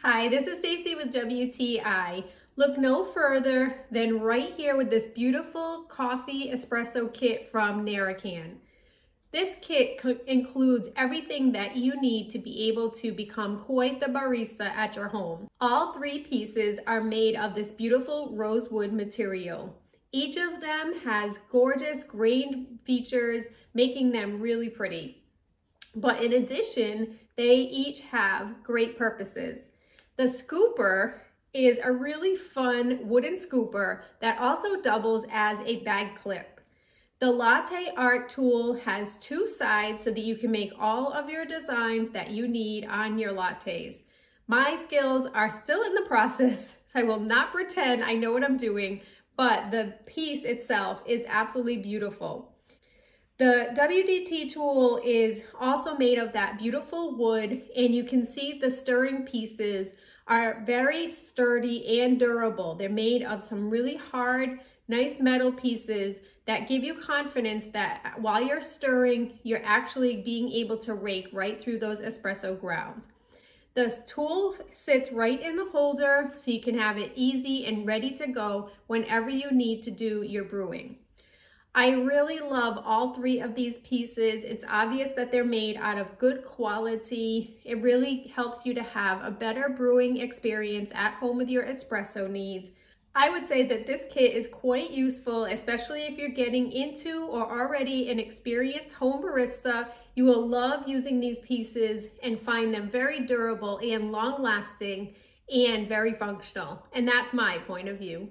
Hi, this is Stacy with WTI. Look no further than right here with this beautiful coffee espresso kit from NIRAKAN. This kit includes everything that you need to be able to become quite the barista at your home. All three pieces are made of this beautiful rosewood material. Each of them has gorgeous grained features, making them really pretty. But in addition, they each have great purposes. The scooper is a really fun wooden scooper that also doubles as a bag clip. The latte art tool has two sides so that you can make all of your designs that you need on your lattes. My skills are still in the process, so I will not pretend I know what I'm doing, but the piece itself is absolutely beautiful. The WDT tool is also made of that beautiful wood, and you can see the stirring pieces are very sturdy and durable. They're made of some really hard, nice metal pieces that give you confidence that while you're stirring, you're actually being able to rake right through those espresso grounds. The tool sits right in the holder so you can have it easy and ready to go whenever you need to do your brewing. I really love all three of these pieces. It's obvious that they're made out of good quality. It really helps you to have a better brewing experience at home with your espresso needs. I would say that this kit is quite useful, especially if you're getting into or already an experienced home barista. You will love using these pieces and find them very durable and long-lasting and very functional. And that's my point of view.